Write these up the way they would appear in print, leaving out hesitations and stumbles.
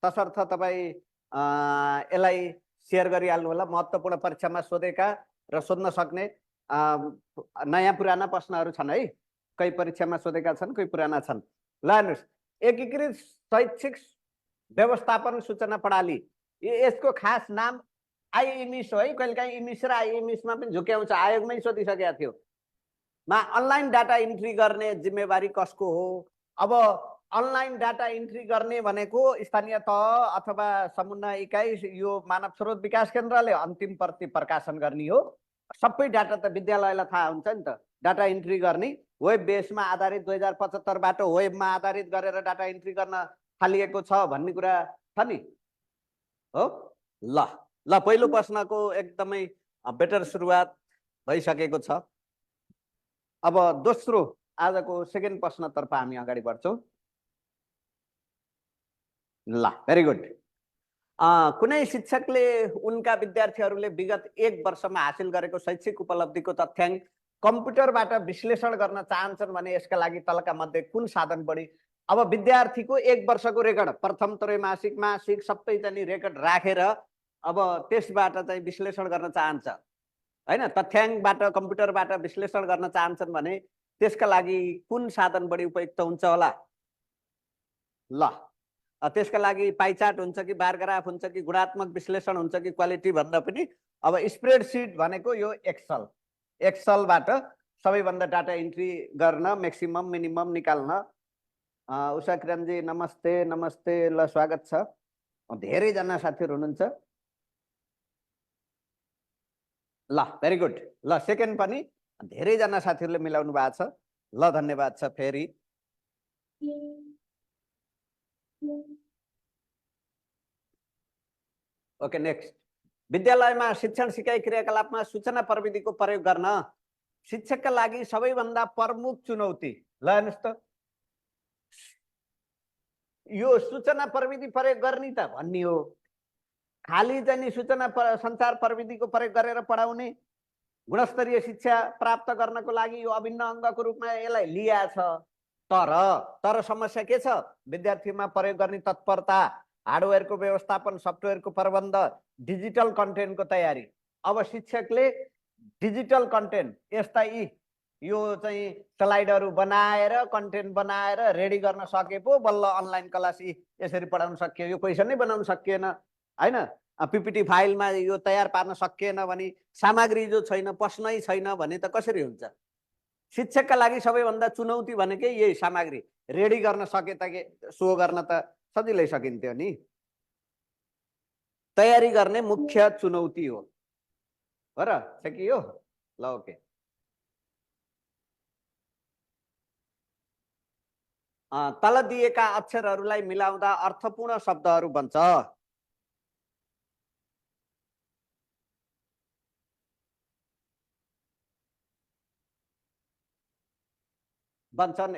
तसर्थ तपाईँ यसलाई सेयर गरिहाल्नु होला। महत्त्वपूर्ण परीक्षामा सोधेका र सोध्न सक्ने नयाँ पुराना प्रश्नहरू छन् है। कई परीक्षामा सोधेका छन्, कोही पुराना छन्। ल हेर्नुहोस्, एकीकृत शैक्षिक व्यवस्थापन सूचना प्रणाली, यसको खास नाम आइएमएस हो है। कहिलेकाहीँ इमिस र आइएमएसमा पनि झुक्याउँछ, आयोगमै सोधिसकेका थियो। अनलाइन डाटा इन्ट्री गर्ने जिम्मेवारी कसको हो? अब अनलाइन डाटा इन्ट्री गर्ने भनेको स्थानीय तह अथवा समन्वय इकाइ, यो मानव स्रोत विकास केन्द्रले अन्तिम प्रति प्रकाशन गर्ने हो। सबै डाटा त विद्यालयलाई थाहा हुन्छ नि त। डाटा इन्ट्री गर्ने वेब बेसमा आधारित 2075बाट वेबमा आधारित गरेर डाटा इन्ट्री गर्न थालिएको छ भन्ने कुरा छ नि हो। ल ल पहिलो प्रश्नको एकदमै बेटर सुरुवात भइसकेको छ। अब दोस्रो आजको सेकेन्ड प्रश्नतर्फ हामी अगाडि बढ्छौँ। ल भेरी गुड। कुनै शिक्षकले उनका विद्यार्थीहरूले विगत 1 वर्षमा हासिल गरेको शैक्षिक उपलब्धिको तथ्याङ्क कम्प्युटरबाट विश्लेषण गर्न चाहन्छन् भने यसका लागि तलका मध्ये कुन साधन बढी? अब विद्यार्थीको 1 वर्षको रेकर्ड, प्रथम त्रैमासिक मासिक सबै चाहिँ रेकर्ड राखेर अब त्यसबाट चाहिँ विश्लेषण गर्न चाहन्छ हैन, तथ्याङ्कबाट कम्प्युटरबाट विश्लेषण गर्न चाहन्छन् भने त्यसका लागि कुन साधन बढी उपयुक्त हुन्छ होला? ल त्यसका लागि पाइ चार्ट हुन्छ कि बार ग्राफ हुन्छ कि गुणात्मक विश्लेषण हुन्छ कि क्वालिटी भन्दा पनि अब स्प्रेडसिट भनेको यो एक्सलबाट सबैभन्दा डाटा इन्ट्री गर्न, म्याक्सिमम मिनिमम निकाल्न। उषा किरणजी नमस्ते नमस्ते, ल स्वागत छ। धेरैजना साथीहरू हुनुहुन्छ। ल भेरी गुड। ल सेकेन्ड पनि धेरैजना साथीहरूले मिलाउनु भएको छ। ल धन्यवाद छ फेरि। Okay next. विद्यालयमा शिक्षण सिकाइ क्रियाकलापमा सूचना प्रविधिको प्रयोग गर्न शिक्षकका लागि सबैभन्दा प्रमुख चुनौती, ल हेर्नुहोस् त, यो सूचना प्रविधि प्रयोग गर्ने त भन्ने हो। खाली चाहिँ सूचना सञ्चार प्रविधिको प्रयोग गरेर पढाउने, गुणस्तरीय शिक्षा प्राप्त गर्नको लागि यो अभिन्न अङ्गको रूपमा यसलाई लिया छ। तर समस्या के छ? विद्यार्थीमा प्रयोग गर्ने तत्परता, हार्डवेयरको व्यवस्थापन, सफ्टवेयरको प्रबन्ध, डिजिटल कन्टेन्टको तयारी। अब शिक्षकले डिजिटल कन्टेन्ट यस्ता यो चाहिँ स्लाइडहरू बनाएर कन्टेन्ट बनाएर रेडी गर्न सके पो बल्ल अनलाइन क्लास यसरी पढाउन सकियो। यो क्वेसन नै बनाउन सकिएन हैन, पिपिटी फाइलमा यो तयार पार्न सकिएन भने, सामग्री जो छैन, प्रश्नै छैन भने त कसरी हुन्छ? शिक्षकका लागि सबैभन्दा चुनौती भनेकै यही सामग्री रेडी गर्न सके त सो गर्न त सजिलै सकिन्थ्यो नि। तयारी गर्ने मुख्य चुनौती हो र सकियो। ल ओके। तल दिएका अक्षरहरूलाई मिलाउँदा अर्थपूर्ण शब्दहरू बन्छन्।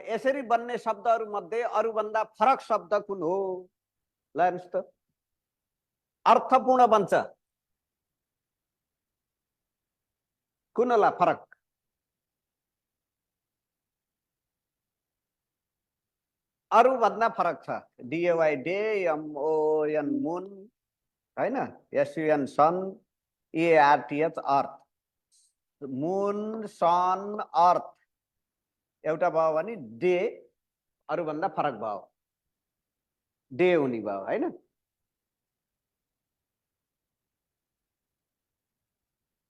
यसरी बन्ने शब्दहरू मध्ये अरूभन्दा फरक शब्द कुन हो? ल हेर्नुहोस् त, अर्थपूर्ण बन्छ कुन होला फरक? अरूभन्दा फरक छ। डिएवाई डे, एमओएन मुन हैन, एसयुएन सन, एआरटीएच अर्थ। मुन सन अर्थ एउटा भयो भने डे अरूभन्दा फरक भयो, डे हुने भयो हैन।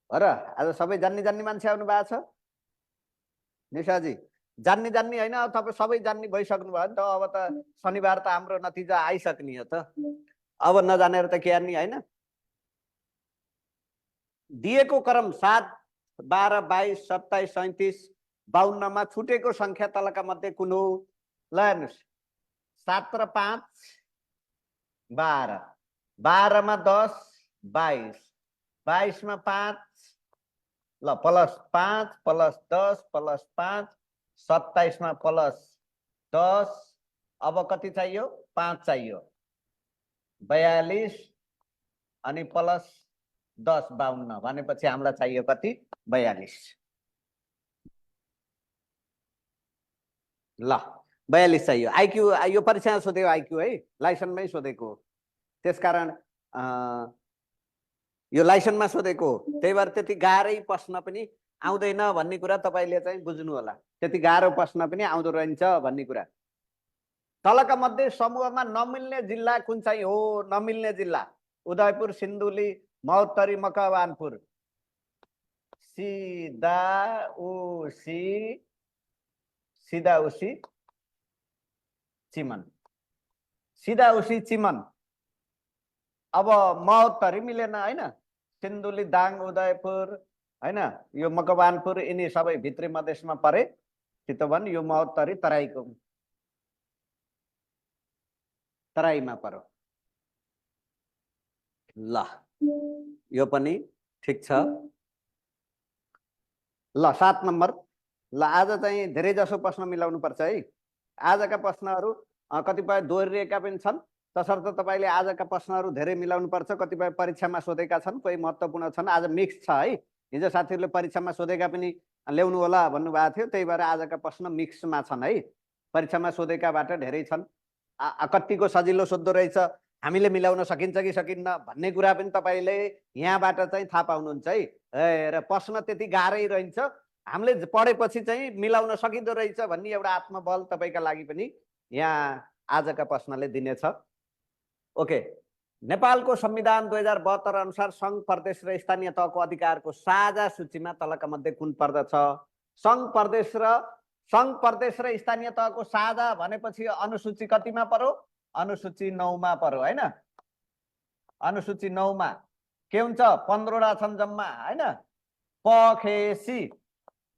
र आज सबै जान्ने मान्छे आउनु भएको छ। निशाजी जान्ने होइन, तपाईँ सबै जान्ने भइसक्नु भयो नि त। अब त शनिबार त हाम्रो नतिजा आइसक्ने हो त। अब नजानेर त के हान्ने हैन। दिएको क्रम 7, 12, 22, 27, 37, 52 छुटेको संख्या तलका मध्ये कुन हो? ल हेर्नुहोस्, 7 र 5 12, 12 मा 10 22, 22 मा 5, ल प्लस 5 प्लस 10 प्लस 5, 27 मा प्लस 10। अब कति चाहियो? 5 चाहियो। 42 अनि प्लस 10 52 भनेपछि हामीलाई चाहियो कति? 42। ल 42 चाहियो। आइक्यू यो परीक्षामा सोधेको आइक्यू है, लाइसन्समै सोधेको। त्यसकारण यो लाइसेन्समा सोधेको हो, त्यही भएर त्यति गाह्रै प्रश्न पनि आउँदैन भन्ने कुरा तपाईँले चाहिँ बुझ्नु होला। त्यति गाह्रो प्रश्न पनि आउँदो रहन्छ भन्ने कुरा। तलका मध्ये समूहमा नमिल्ने जिल्ला कुन चाहिँ हो? नमिल्ने जिल्ला उदयपुर, सिन्धुली, महोत्तरी, मकवानपुर। सिधाउसी चिमन, सिधाउसी चिमन। अब महोत्तरी मिलेन हैन, सिन्धुली, दाङ, उदयपुर हैन, यो मकवानपुर यिनी सबै भित्री मधेसमा परे। चितवन यो महोत्तरी तराईमा पर्यो। ल यो पनि ठिक छ। ल 7 नम्बर। ल आज चाहिँ धेरै जसो प्रश्न मिलाउनु पर्छ है। आजका प्रश्नहरू कतिपय दोहोरिएका पनि छन्, तसर्थ तपाईँले आजका प्रश्नहरू धेरै मिलाउनु पर्छ। कतिपय परीक्षामा सोधेका छन्, कोही महत्त्वपूर्ण छन्। आज मिक्स छ है। हिजो साथीहरूले परीक्षामा सोधेका पनि ल्याउनु होला भन्नुभएको थियो, त्यही भएर आजका प्रश्न मिक्समा छन् है। परीक्षामा सोधेकाबाट धेरै छन्। कतिको सजिलो सोध्दो रहेछ, हामीले मिलाउन सकिन्छ कि सकिन्न भन्ने कुरा पनि तपाईँले यहाँबाट चाहिँ थाहा पाउनुहुन्छ है। र प्रश्न त्यति गाह्रै रहन्छ, हामीले पढेपछि चाहिँ मिलाउन सकिँदो रहेछ भन्ने एउटा आत्मबल तपाईँका लागि पनि यहाँ आजका प्रश्नले दिनेछ। ओके, नेपालको संविधान 2072 अनुसार सङ्घ, प्रदेश र स्थानीय तहको अधिकारको साझा सूचीमा तलका मध्ये कुन पर्दछ? सङ्घ प्रदेश र स्थानीय तहको साझा भनेपछि अनुसूची कतिमा पर्यो? अनुसूची 9 मा पर्यो हैन। अनुसूची 9 मा के हुन्छ? 15 वटा छन् जम्मा हैन।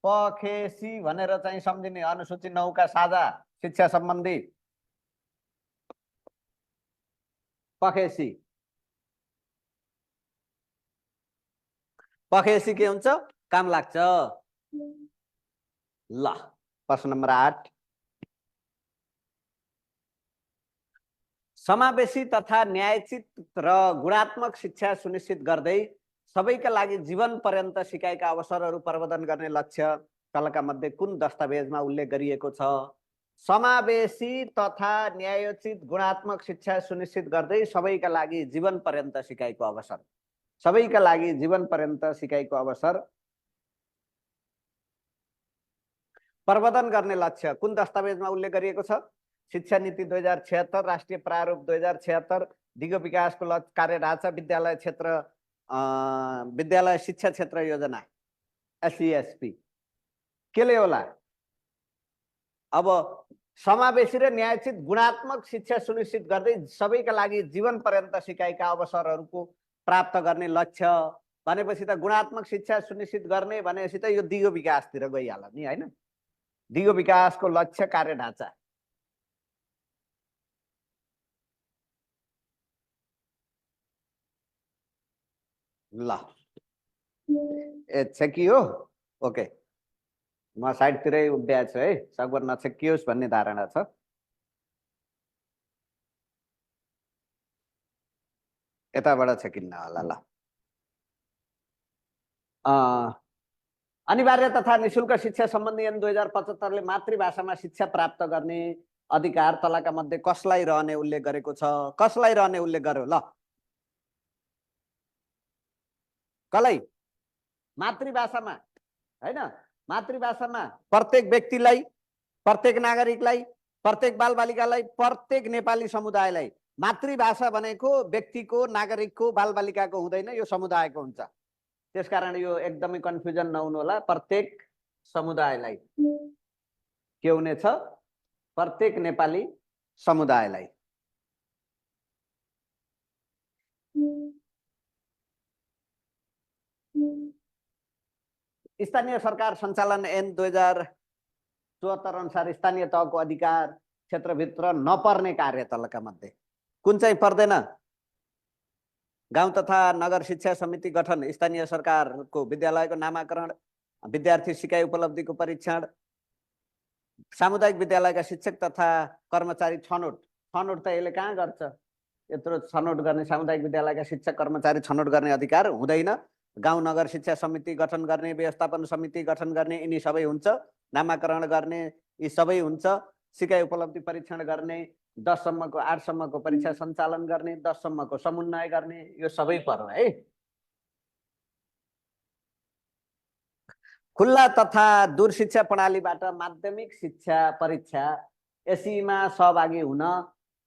पखेसी भनेर चाहिँ सम्झिने। अनुसूची 9 का साझा शिक्षा सम्बन्धी पखेसी के हुन्छ? काम लाग्छ। ल प्रश्न नम्बर 8। समावेशी तथा न्यायोचित र गुणात्मक शिक्षा सुनिश्चित गर्दै सबैका लागि जीवन पर्यन्त सिकाइका अवसरहरू प्रवर्धन गर्ने लक्ष्य तलका मध्ये कुन दस्तावेजमा उल्लेख गरिएको छ? समावेशी तथा न्यायोचित गुणात्मक शिक्षा सुनिश्चित गर्दै सबैका लागि जीवन पर्यन्त सिकाइको अवसर, सबैका लागि जीवन पर्यन्त सिकाइको अवसर प्रवर्धन गर्ने लक्ष्य कुन दस्तावेजमा उल्लेख गरिएको छ? शिक्षा नीति 2076, राष्ट्रिय प्रारूप 2076, दिगो विकासको लक्ष्य कार्य ढाँचा, विद्यालय शिक्षा क्षेत्र योजना SESP। केले होला? अब समावेशी र न्यायोचित गुणात्मक शिक्षा सुनिश्चित गर्दै सबैका लागि जीवन पर्यन्त सिकाइका अवसरहरूको प्राप्त गर्ने लक्ष्य भनेपछि त गुणात्मक शिक्षा सुनिश्चित गर्ने भनेपछि त यो दिगो विकासतिर गइहाल्यो नि हैन। दिगो विकासको लक्ष्य कार्य ढाँचा। ल छेकियो। ओके, म साइडतिरै उभ्याएको छु है, सकभर नछेकियोस् भन्ने धारणा छ। यताबाट छेकिन्न होला। ल अनिवार्य तथा निशुल्क शिक्षा सम्बन्धी ऐन 2075 ले मातृभाषामा शिक्षा प्राप्त गर्ने अधिकार तलका मध्ये कसलाई रहने उल्लेख गरेको छ? कसलाई रहने उल्लेख गर्यो? ल कसलाई? मातृभाषामा हैन, मातृभाषामा प्रत्येक व्यक्तिलाई, प्रत्येक नागरिकलाई, प्रत्येक बालबालिकालाई, प्रत्येक नेपाली समुदायलाई। मातृभाषा भनेको व्यक्तिको, नागरिकको, बालबालिकाको हुँदैन, यो समुदायको हुन्छ। त्यसकारण यो एकदमै कन्फ्युजन नहुनु होला। प्रत्येक समुदायलाई के हुनेछ? प्रत्येक नेपाली समुदायलाई। स्थानीय सरकार सञ्चालन ऐन 2074 अनुसार स्थानीय तहको अधिकार क्षेत्रभित्र नपर्ने कार्य तलका मध्ये कुन चाहिँ पर्दैन? गाउँ तथा नगर शिक्षा समिति गठन, स्थानीय सरकारको विद्यालयको नामाकरण, विद्यार्थी सिकाइ उपलब्धिको परीक्षण, सामुदायिक विद्यालयका शिक्षक तथा कर्मचारी छनौट। छनौट त यसले कहाँ गर्छ? यत्रो छनौट गर्ने, सामुदायिक विद्यालयका शिक्षक कर्मचारी छनौट गर्ने अधिकार हुँदैन। गाउँ नगर शिक्षा समिति गठन गर्ने, व्यवस्थापन समिति गठन गर्ने, यिनी सबै हुन्छ। नामाकरण गर्ने यी सबै हुन्छ। सिकाइ उपलब्धि परीक्षण गर्ने, 10 सम्मको 8 सम्मको परीक्षा सञ्चालन गर्ने, 10 सम्मको समन्वय गर्ने, यो सबै पर्व है। खुल्ला तथा दूर शिक्षा प्रणालीबाट माध्यमिक शिक्षा परीक्षा एसीमा सहभागी हुन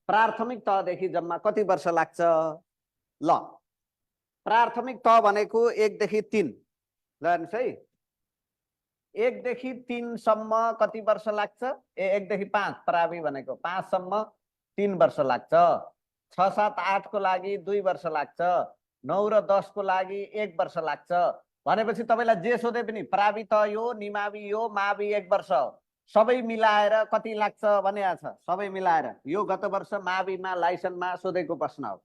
प्राथमिक तहदेखि जम्मा कति वर्ष लाग्छ? ल, प्राथमिक तह भनेको 1 देखि 3, ल हेर्नुहोस् है, 1 देखि 3 सम्म कति वर्ष लाग्छ? 1 देखि 5 प्रावि भनेको 5 सम्म 3 वर्ष लाग्छ। 6, 7, 8 को लागि 2 वर्ष लाग्छ। 9 र 10 को लागि 1 वर्ष लाग्छ। भनेपछि तपाईलाई जे सोधे पनि प्रावि त यो, निमावि यो, मावि 1 वर्ष, सबै मिलाएर कति लाग्छ भनेको छ। सबै मिलाएर यो गत वर्ष माविमा लाइसेन्समा सोधेको प्रश्न हो।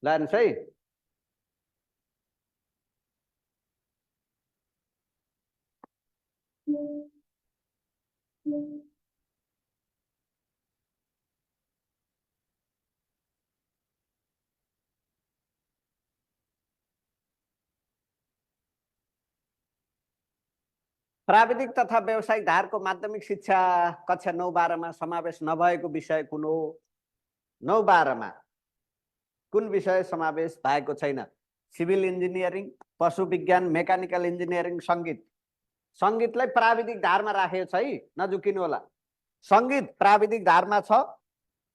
ल हेर्नुहोस् है, प्राविधिक तथा व्यावसायिक धारको माध्यमिक शिक्षा कक्षा 9-12 मा समावेश नभएको विषय कुन हो? 9-12 मा कुन विषय समावेश भएको छैन? सिभिल इन्जिनियरिङ, पशु विज्ञान, मेकानिकल इन्जिनियरिङ, सङ्गीत। सङ्गीतलाई प्राविधिक धारमा राखेको छ है, नझुकिनु होला। सङ्गीत प्राविधिक धारमा छ,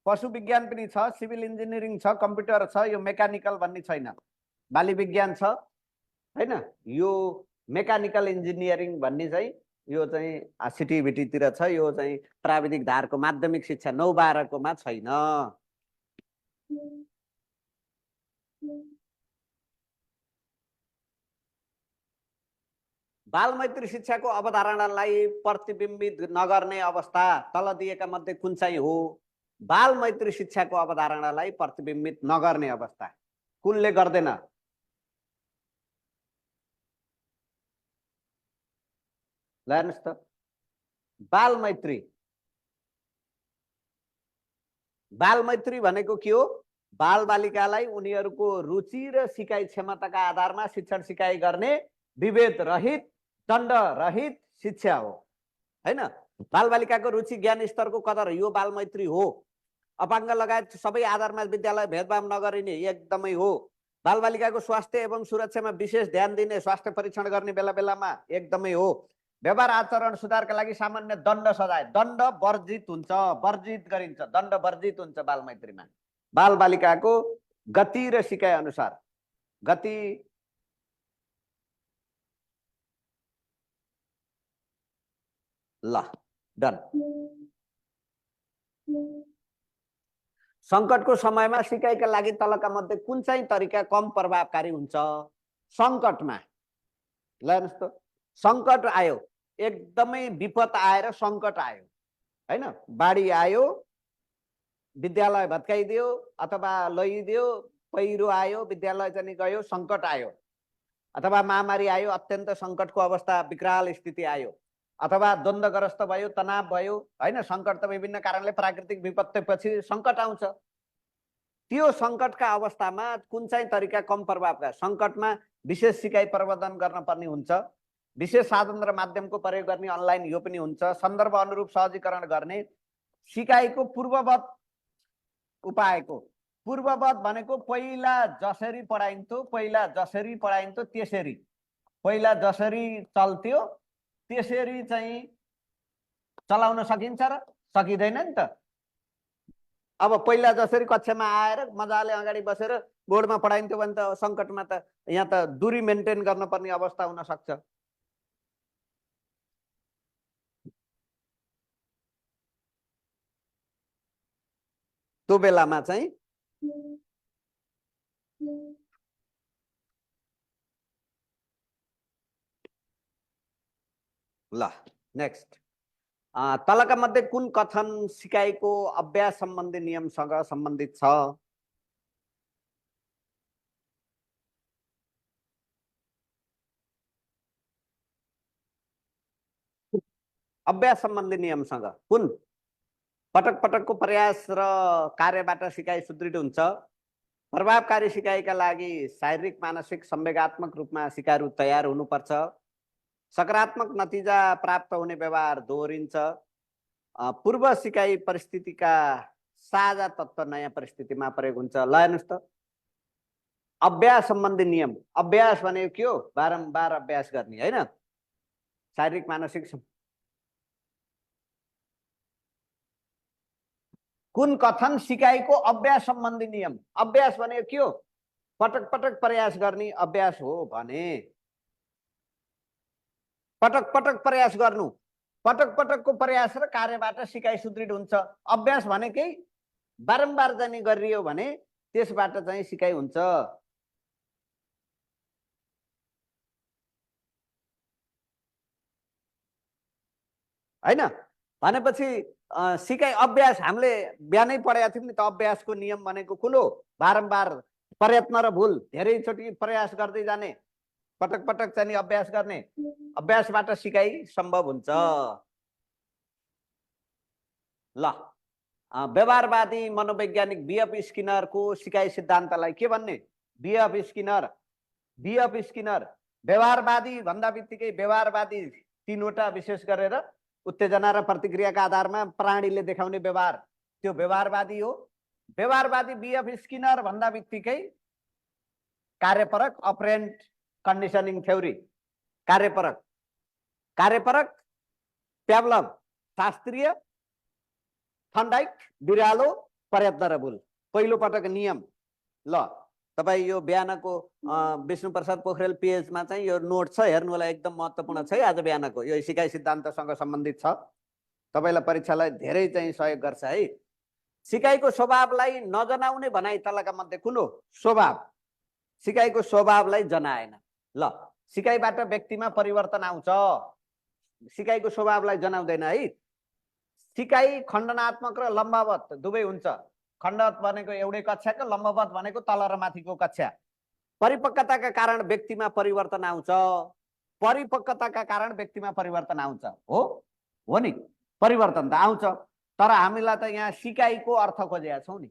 पशु विज्ञान पनि छ, सिभिल इन्जिनियरिङ छ, कम्प्युटर छ, यो मेकानिकल भन्ने छैन। बाली विज्ञान छ हैन, यो मेकानिकल इन्जिनियरिङ भन्ने चाहिँ यो चाहिँ सिटिभिटीतिर छ, यो चाहिँ प्राविधिक धारको माध्यमिक शिक्षा 9-12 को मा छैन। बालमैत्री शिक्षाको अवधारणालाई प्रतिबिम्बित नगर्ने अवस्था तल दिएका मध्ये कुन चाहिँ हो? बालमैत्री शिक्षाको अवधारणालाई प्रतिबिम्बित नगर्ने अवस्था कुनले गर्दैन? ल हेर्नुहोस् त, बालमैत्री, बालमैत्री भनेको के हो? बालबालिकालाई उनीहरूको रुचि र सिकाइ क्षमताका आधारमा शिक्षण सिकाइ गर्ने विभेद रहित, दण्ड रहित शिक्षा हो हैन। बालबालिकाको रुचि ज्ञान स्तरको कदर यो बालमैत्री हो। अपाङ्ग लगायत सबै आधारमा विद्यालय भेदभाव नगरिने एकदमै हो। बालबालिकाको स्वास्थ्य एवं सुरक्षामा विशेष ध्यान दिने, स्वास्थ्य परीक्षण गर्ने बेला बेलामा एकदमै हो। व्यवहार आचरण सुधारका लागि सामान्य दण्ड सजाय, दण्ड वर्जित हुन्छ, वर्जित गरिन्छ, दण्ड वर्जित हुन्छ बालमैत्रीमा। बालबालिकाको गति र सिकाइ अनुसार, गति ल डन। सङ्कटको समयमा सिकाइका लागि तलका मध्ये कुन चाहिँ तरिका कम प्रभावकारी हुन्छ? सङ्कटमा ल हेर्नुहोस् त, सङ्कट आयो, एकदमै विपद आएर सङ्कट आयो हैन, बाढी आयो, विद्यालय भत्काइदियो अथवा लैदियो, पहिरो आयो, विद्यालय चाहिँ गयो, सङ्कट आयो, अथवा महामारी आयो, अत्यन्त सङ्कटको अवस्था, विकराल स्थिति आयो, अथवा द्वन्द्वग्रस्त भयो, तनाव भयो हैन। सङ्कट त विभिन्न कारणले प्राकृतिक विपत्तिपछि सङ्कट आउँछ। त्यो सङ्कटका अवस्थामा कुन चाहिँ तरिका कम प्रभावकारी? सङ्कटमा विशेष सिकाइ प्रबन्धन गर्न पर्ने हुन्छ, विशेष साधन र माध्यमको प्रयोग गर्ने, अनलाइन यो पनि हुन्छ, सन्दर्भ अनुरूप सहजीकरण गर्ने, सिकाइको पूर्ववत उपायको, पूर्ववत भनेको पहिला जसरी पढाइन्थ्यो त्यसरी, पहिला जसरी चल्थ्यो त्यसरी चाहिँ चलाउन सकिन्छ र सकिँदैन नि त। अब पहिला जसरी कक्षामा आएर मजाले अगाडि बसेर बोर्डमा पढाइन्थ्यो भने त सङ्कटमा त यहाँ त दूरी मेन्टेन गर्न पर्ने अवस्था हुन सक्छ। त्यो बेलामा चाहिँ ल नेक्स्ट, तलका मध्ये कुन कथन सिकाइको अभ्यास सम्बन्धी नियमसँग सम्बन्धित छ? अभ्यास सम्बन्धी नियमसँग कुन? पटक पटकको प्रयास र कार्यबाट सिकाइ सुदृढ हुन्छ। प्रभावकारी सिकाइका लागि शारीरिक, मानसिक, संवेगात्मक रूपमा सिकारू तयार हुनुपर्छ। सकारात्मक नतिजा प्राप्त हुने व्यवहार दोहोरिन्छ। पूर्व सिकाइ परिस्थितिका साझा तत्त्व नयाँ परिस्थितिमा प्रयोग हुन्छ। ल हेर्नुहोस् त, अभ्यास सम्बन्धी नियम। अभ्यास भनेको के हो? बारम्बार अभ्यास गर्ने होइन, शारीरिक मानसिक। कुन कथन सिकाइको अभ्यास सम्बन्धी नियम। अभ्यास भनेको के हो? पटक पटक प्रयास गर्ने अभ्यास हो भने, पटक पटक प्रयास गर्नु, पटक पटकको प्रयास र कार्यबाट सिकाइ सुदृढ हुन्छ। अभ्यास भनेकै बारम्बार जाने गरियो भने त्यसबाट चाहिँ सिकाइ हुन्छ। हैन भनेपछि सिकाइ अभ्यास हामीले बिहानै पढेका थियौँ नि त। अभ्यासको नियम भनेको कुन हो? बारम्बार प्रयत्न र भुल, धेरैचोटि प्रयास गर्दै जाने, पटक पटक चाहिँ अभ्यास गर्ने, अभ्यासबाट सिकाइ सम्भव हुन्छ। ल व्यवहारवादी मनोवैज्ञानिक बीएफ स्किनरको सिकाइ सिद्धान्तलाई के भन्ने? बीएफ स्किनर व्यवहारवादी भन्दा बित्तिकै व्यवहारवादी तीनवटा विशेष गरेर उत्तेजना र प्रतिक्रियाका आधारमा प्राणीले देखाउने व्यवहार, त्यो व्यवहारवादी हो। व्यवहारवादी बीएफ स्किनर भन्दा बित्तिकै कार्यपरक अपरेन्ट कन्डिसनिङ थ्योरी, कार्यपरक प्याभलभ शास्त्रीय, थन्डाइक बिरालो, प्रयत्न र भुल। पहिलो पटक नियम। ल तपाईँ यो बिहानको विष्णु प्रसाद पोखरेल पेजमा चाहिँ यो नोट छ, हेर्नु होला, एकदम महत्त्वपूर्ण छ है। आज बिहानको यो सिकाइ सिद्धान्तसँग सम्बन्धित छ, तपाईँलाई परीक्षालाई धेरै चाहिँ सहयोग गर्छ है। सिकाइको स्वभावलाई नजनाउने भनाइ तलका मध्ये कुन हो? स्वभाव। सिकाइको स्वभावलाई जनाएन। ल सिकाइबाट व्यक्तिमा परिवर्तन आउँछ, सिकाइको स्वभावलाई जनाउँदैन है। सिकाइ खण्डनात्मक र लम्बवत दुवै हुन्छ। खण्डवत भनेको एउटै कक्षाको, लम्बवत भनेको तल र माथिको कक्षा। परिपक्वताका कारण व्यक्तिमा परिवर्तन आउँछ, परिपक्वताका कारण व्यक्तिमा परिवर्तन आउँछ। हो नि, परिवर्तन त आउँछ, तर हामीलाई त यहाँ सिकाइको अर्थ खोजेका छौँ नि।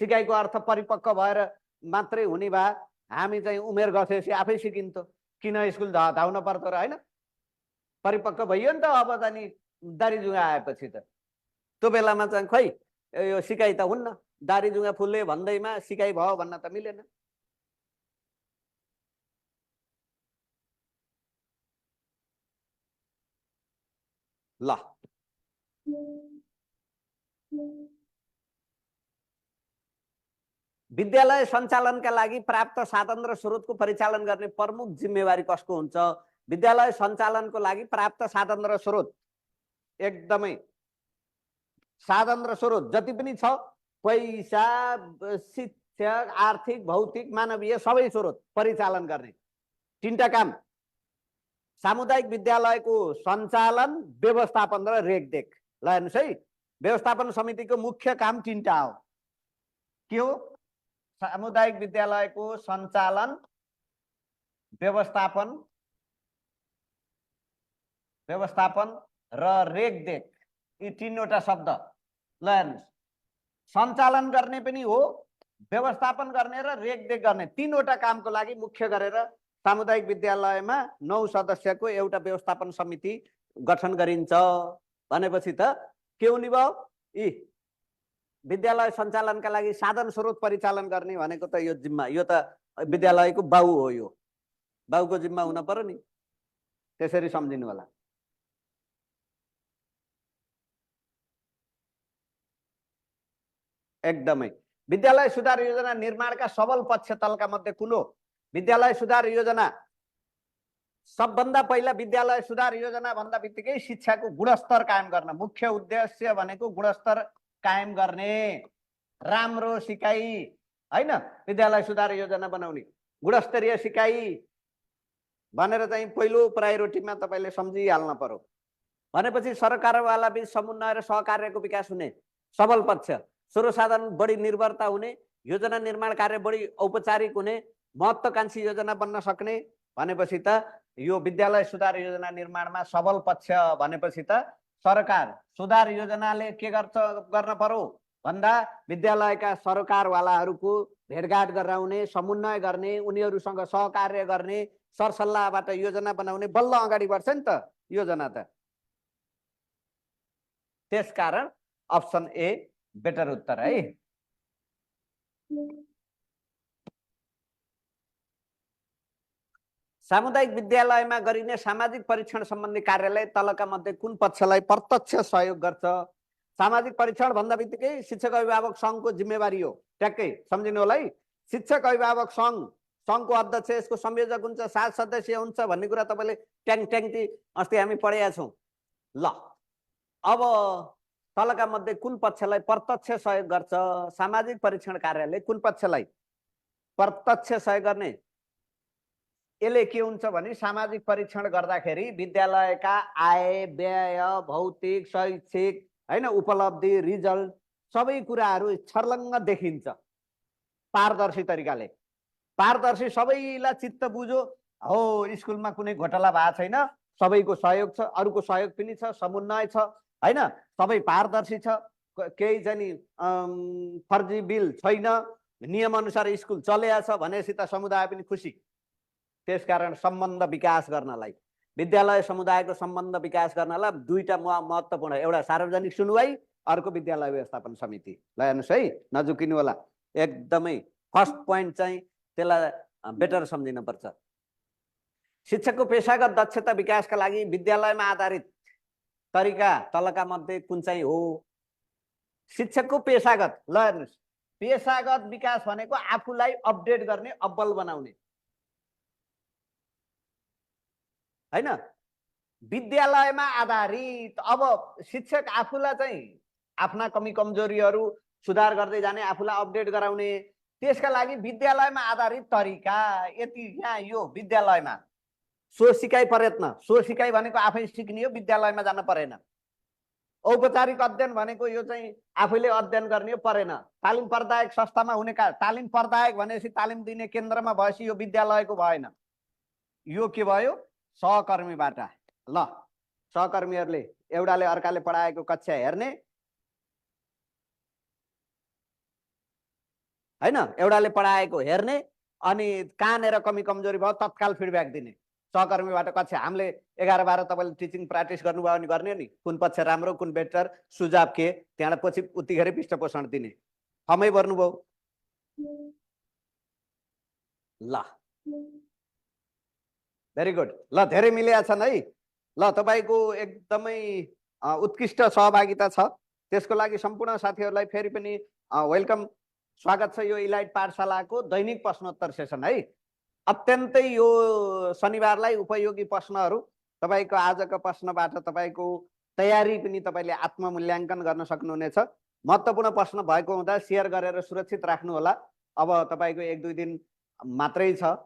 सिकाइको अर्थ परिपक्व भएर मात्रै हुने भए हामी चाहिँ उमेर गएपछि आफै सिकिन्थ्यो, किन स्कुल धाउन पर्छ र होइन? परिपक्व भइयो नि त अब जाने दारी जुगा आएपछि त। त्यो बेलामा चाहिँ खोइ यो सिकाइ त हुन्न, दारी जुगा फुल्ले भन्दैमा सिकाइ भयो भन्न त मिलेन। ल विद्यालय सञ्चालनका लागि प्राप्त साधन र स्रोतको परिचालन गर्ने प्रमुख जिम्मेवारी कसको हुन्छ? विद्यालय सञ्चालनको लागि प्राप्त साधन र स्रोत, एकदमै साधन र स्रोत जति पनि छ, पैसा, शिक्षक, आर्थिक, भौतिक, मानवीय सबै स्रोत परिचालन गर्ने तीनटा काम। सामुदायिक विद्यालयको सञ्चालन, व्यवस्थापन र रेखदेख। ल हेर्नुहोस् है, व्यवस्थापन समितिको मुख्य काम तीनटा हो। के हो? सामुदायिक विद्यालयको सञ्चालन, व्यवस्थापन र रेखदेख, यी तीनवटा शब्द। ल हेर्नुहोस्, सञ्चालन गर्ने पनि हो, व्यवस्थापन गर्ने र रेखदेख गर्ने, तीनवटा कामको लागि मुख्य गरेर सामुदायिक विद्यालयमा 9 सदस्यको एउटा व्यवस्थापन समिति गठन गरिन्छ। भनेपछि त के हुने भयो? यी विद्यालय सञ्चालनका लागि साधन स्रोत परिचालन गर्ने भनेको त यो जिम्मा, यो त विद्यालयको बाउ हो। यो बाउको जिम्मा हुन पर्यो नि, त्यसरी सम्झिनु होला। एकदमै विद्यालय सुधार योजना निर्माणका सबल पक्ष तलका मध्ये कुन हो? विद्यालय सुधार योजना, सबभन्दा पहिला विद्यालय सुधार योजना भन्दा बित्तिकै शिक्षाको गुणस्तर कायम गर्न, मुख्य उद्देश्य भनेको गुणस्तर कायम गर्ने, राम्रो सिकाइ हैन। विद्यालय सुधार योजना बनाउने, गुणस्तरीय सिकाइ भनेर चाहिँ पहिलो प्रायोरिटीमा तपाईले सम्झिहाल्न पर्यो। भनेपछि सरकारवाला बीच समन्वय र सहकार्यको विकास हुने, सबल पक्ष, स्रोत साधन बढी निर्भरता हुने, योजना निर्माण कार्य बढी औपचारिक हुने, महत्त्वकांक्षी योजना बन्न सक्ने। भनेपछि त यो विद्यालय सुधार योजना निर्माणमा सबल पक्ष भनेपछि त सरकार सुधार योजनाले के गर्न पर्यो भन्दा विद्यालयका सरकारवालाहरूको भेटघाट गराउने, समन्वय गर्ने, उनीहरूसँग सहकार्य गर्ने, सरसल्लाहबाट योजना बनाउने, बल्ल अगाडि बढ्छ नि त योजना त। त्यसकारण अप्सन ए बेटर उत्तर है। सामुदायिक विद्यालयमा गरिने सामाजिक परीक्षण सम्बन्धी कार्यलाई तलका मध्ये कुन पक्षलाई प्रत्यक्ष सहयोग गर्छ? सामाजिक परीक्षण भन्दा बित्तिकै शिक्षक अभिभावक सङ्घको जिम्मेवारी हो। ट्याक्कै सम्झिनु होला है। शिक्षक अभिभावक सङ्घ, सङ्घको अध्यक्ष, यसको संयोजक हुन्छ, 7 सदस्य हुन्छ भन्ने कुरा तपाईँले ट्याङट्याङटी अस्ति हामी पढेका छौँ। ल अब तलका मध्ये कुन पक्षलाई प्रत्यक्ष सहयोग गर्छ? सामाजिक परीक्षण कार्यले कुन पक्षलाई प्रत्यक्ष सहयोग गर्ने? यसले के हुन्छ भने सामाजिक परीक्षण गर्दाखेरि विद्यालयका आय, व्यय, भौतिक, शैक्षिक हैन उपलब्धि, रिजल्ट सबै कुराहरू छर्लङ्ग देखिन्छ पारदर्शी तरिकाले। पारदर्शी सबैलाई चित्त बुझो हो, स्कुलमा कुनै घोटाला भएको छैन, सबैको सहयोग छ, अरूको सहयोग पनि छ, समन्वय छ हैन, सबै पारदर्शी छ, केही चाहिँ नि फर्जी बिल छैन, नियम अनुसार स्कुल चलेको छ भनेपछि त समुदाय पनि खुसी। त्यसकारण सम्बन्ध विकास गर्नलाई, विद्यालय समुदायको सम्बन्ध विकास गर्नलाई दुईटा महत्त्वपूर्ण, एउटा सार्वजनिक सुनवाई, अर्को विद्यालय व्यवस्थापन समिति। ल हेर्नुहोस् है, नझुकिनु होला, एकदमै फर्स्ट पोइन्ट चाहिँ त्यसलाई बेटर सम्झिनुपर्छ। शिक्षकको पेशागत दक्षता विकासका लागि विद्यालयमा आधारित तरिका तलका मध्ये कुन चाहिँ हो? शिक्षकको पेशागत, ल हेर्नुहोस्, पेशागत विकास भनेको आफूलाई अपडेट गर्ने, अब्बल बनाउने हैन, विद्यालयमा आधारित। अब शिक्षक आफूलाई चाहिँ आफ्ना कमी कमजोरीहरू सुधार गर्दै जाने, आफूलाई अपडेट गराउने, त्यसका लागि विद्यालयमा आधारित तरिका। यति यहाँ यो विद्यालयमा सो सिकाइ प्रयत्न, सो सिकाइ भनेको आफै सिक्ने हो, विद्यालयमा जान परेन। औपचारिक अध्ययन भनेको यो चाहिँ आफैले अध्ययन गर्ने हो, परेन। तालिम प्रदायक संस्थामा हुने तालिम प्रदायक भनेपछि तालिम दिने केन्द्रमा भएपछि यो विद्यालयको भएन, यो के भयो? सहकर्मीबाट। ल सहकर्मीहरूले एउटाले अर्काले पढाएको कक्षा हेर्ने हैन, एउटाले पढाएको हेर्ने, अनि कहाँनिर कमी कमजोरी भयो तत्काल फिडब्याक दिने सहकर्मीबाट। कक्षा हामीले 11-12 तपाईँले टिचिङ प्र्याक्टिस गर्नुभयो भने गर्ने नि, कुन पक्ष राम्रो, कुन बेटर, सुझाव के, त्यहाँबाट पछि उतिखेर पृष्ठपोषण दिने। फर्मै भर्नुभयो? ल भेरी गुड। ल धेरै मिलेका छन् है। ल तपाईँको एकदमै उत्कृष्ट सहभागिता छ, त्यसको लागि सम्पूर्ण साथीहरूलाई फेरि पनि वेलकम, स्वागत छ यो इलाइट पाठशालाको दैनिक प्रश्नोत्तर सेसन है। अत्यन्तै यो शनिबारलाई उपयोगी प्रश्नहरू तपाईँको आजको प्रश्नबाट तपाईँको तयारी पनि तपाईँले आत्ममूल्याङ्कन गर्न सक्नुहुनेछ। महत्त्वपूर्ण प्रश्न भएको हुँदा सेयर गरेर सुरक्षित राख्नु होला। अब तपाईँको 1-2 दिन मात्रै छ,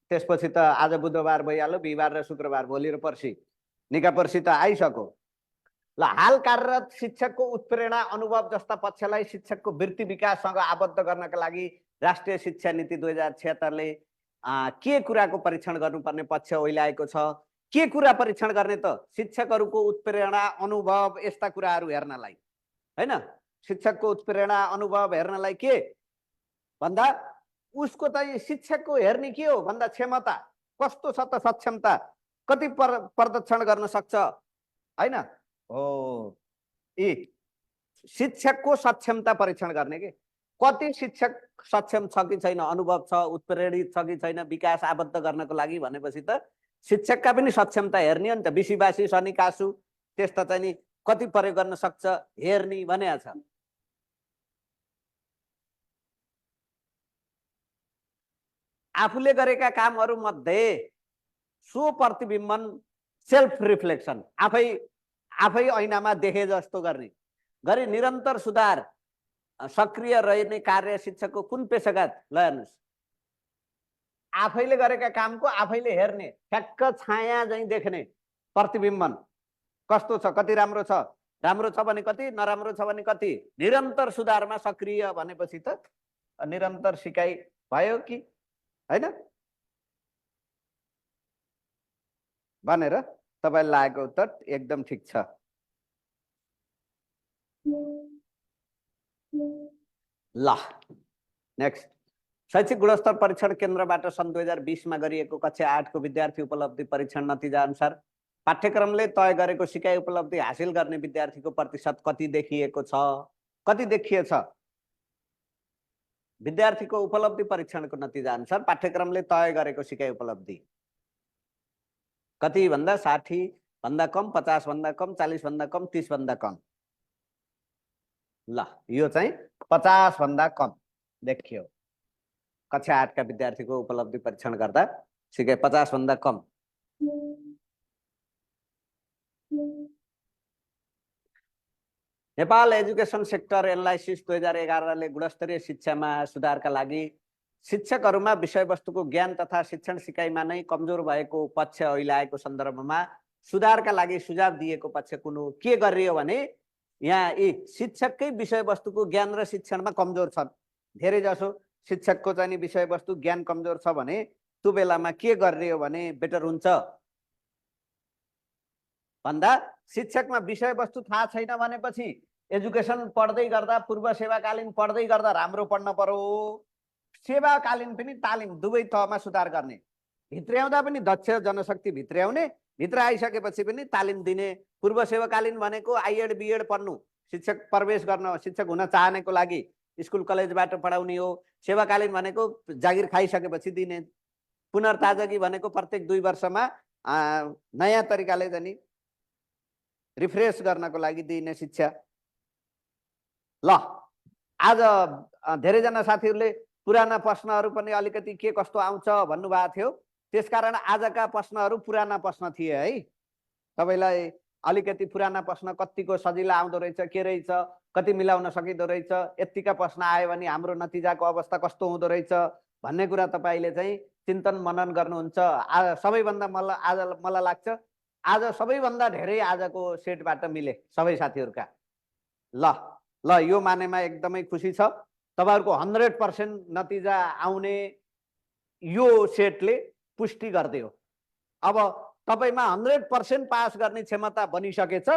त्यसपछि त आज बुधबार भइहाल्यो, बिहिबार र शुक्रबार, भोलि र पर्सि, निका पर्सि त आइसक्यो। ल हाल कार्यरत शिक्षकको उत्प्रेरणा अनुभव जस्ता पक्षलाई शिक्षकको वृत्ति विकाससँग आबद्ध गर्नका लागि राष्ट्रिय शिक्षा नीति 2076ले के कुराको परीक्षण गर्नुपर्ने पक्ष ओइलाएको छ? के कुरा परीक्षण गर्ने त? शिक्षकहरूको उत्प्रेरणा अनुभव, यस्ता कुराहरू हेर्नलाई हैन। शिक्षकको उत्प्रेरणा अनुभव हेर्नलाई के भन्दा उसको चाहिँ शिक्षकको हेर्ने के हो भन्दा क्षमता कस्तो छ त, सक्षमता कति प्रदर्शन गर्न सक्छ हैन हो। यी शिक्षकको सक्षमता परीक्षण गर्ने के, कति शिक्षक सक्षम छ कि छैन, अनुभव छ, उत्प्रेरित छ कि छैन विकास आबद्ध गर्नको लागि भनेपछि त शिक्षकका पनि सक्षमता हेर्ने हो नि त। बिसीबासी शनिकासु त्यस्ता चाहिँ नि कति प्रयोग गर्न सक्छ हेर्ने भनेको छ। आफूले गरेका कामहरू मध्ये सो प्रतिबिम्बन, सेल्फ रिफ्लेक्सन, आफै ऐनामा देखे जस्तो गर्ने गरी निरन्तर सुधार, सक्रिय रहने कार्य शिक्षकको कुन पेशागत? ल हेर्नुहोस्, आफैले गरेका कामको आफैले हेर्ने, ठ्याक्क छाया चाहिँ देख्ने, प्रतिबिम्बन कस्तो छ, कति राम्रो छ, राम्रो छ भने कति, नराम्रो छ भने कति, निरन्तर सुधारमा सक्रिय भनेपछि त निरन्तर सिकाइ भयो कि हैन भनेर तपाईलाई लागेको उत्तर एकदम ठिक छ। ल नेक्स्ट, शैक्षिक गुणस्तर परीक्षण केन्द्रबाट सन् 2020 मा गरिएको कक्षा 8 को विद्यार्थी उपलब्धि परीक्षण नतिजा अनुसार पाठ्यक्रमले तय गरेको सिकाइ उपलब्धि हासिल गर्ने विद्यार्थीको प्रतिशत कति देखिएको छ? कति देखिएछ? विद्यार्थीको उपलब्धि परीक्षणको नतिजा अनुसार पाठ्यक्रमले तय गरेको सिकाइ उपलब्धि कति भन्दा 60 भन्दा कम, 50 भन्दा कम, 40 भन्दा कम, 30 भन्दा कम? ल, यो चाहिँ 50 भन्दा कम देखियो। कक्षा 8 का विद्यार्थीको उपलब्धि परीक्षण गर्दा सिकाइ 50 भन्दा कम। नेपाल एजुकेसन सेक्टर एनालाइसिस 2011 ले गुणस्तरीय शिक्षामा सुधारका लागि शिक्षकहरूमा विषयवस्तुको ज्ञान तथा शिक्षण सिकाइमा नै कमजोर भएको पक्ष अहिलेको सन्दर्भमा सुधारका लागि सुझाव दिएको पक्ष कुन हो? के गरियो भने यहाँ यी शिक्षककै विषयवस्तुको ज्ञान र शिक्षणमा कमजोर छन्। धेरै जसो शिक्षकको चाहिँ विषयवस्तु ज्ञान कमजोर छ भने त्यो बेलामा के गरियो भने बेटर हुन्छ भन्दा शिक्षकमा विषयवस्तु थाहा छैन भनेपछि एजुकेसन पढ्दै गर्दा, पूर्व सेवाकालीन पढ्दै गर्दा राम्रो पढ्न पर्यो, सेवाकालीन पनि तालिम दुवै तहमा सुधार गर्ने, भित्र्याउँदा पनि दक्ष जनशक्ति भित्र्याउने, भित्र आइसकेपछि पनि तालिम दिने। पूर्व सेवाकालीन भनेको आइएड बिएड पढ्नु, शिक्षक प्रवेश गर्न, शिक्षक हुन चाहनेको लागि स्कुल कलेजबाट पढाउने हो। सेवाकालीन भनेको जागिर खाइसकेपछि दिने। पुनर्ताजगी भनेको प्रत्येक 2 वर्षमा नयाँ तरिकाले जानी रिफ्रेश गर्नको लागि दिने शिक्षा। ल, आज धेरैजना साथीहरूले पुराना प्रश्नहरू पनि अलिकति के कस्तो आउँछ भन्नुभएको थियो, त्यसकारण आजका प्रश्नहरू पुराना प्रश्न थिए है। तपाईलाई अलिकति पुराना प्रश्न कतिको सजिलो आउँदो रहेछ, के रहेछ, कति मिलाउन सकिदो रहेछ, यतिका प्रश्न आयो भने हाम्रो नतिजाको अवस्था कस्तो हुँदो रहेछ भन्ने कुरा तपाईले चाहिँ चिन्तन मनन गर्नुहुन्छ। आज सबैभन्दा मलाई लाग्छ आज सबैभन्दा धेरै आजको सेटबाट मिले सबै साथीहरुका। ल यो मानेमा एकदमै खुसी छ। तपाईहरुको 100% नतिजा आउने यो सेटले पुष्टि गर्दियो। अब तपाईमा 100% पास गर्ने क्षमता बनिसकेछ।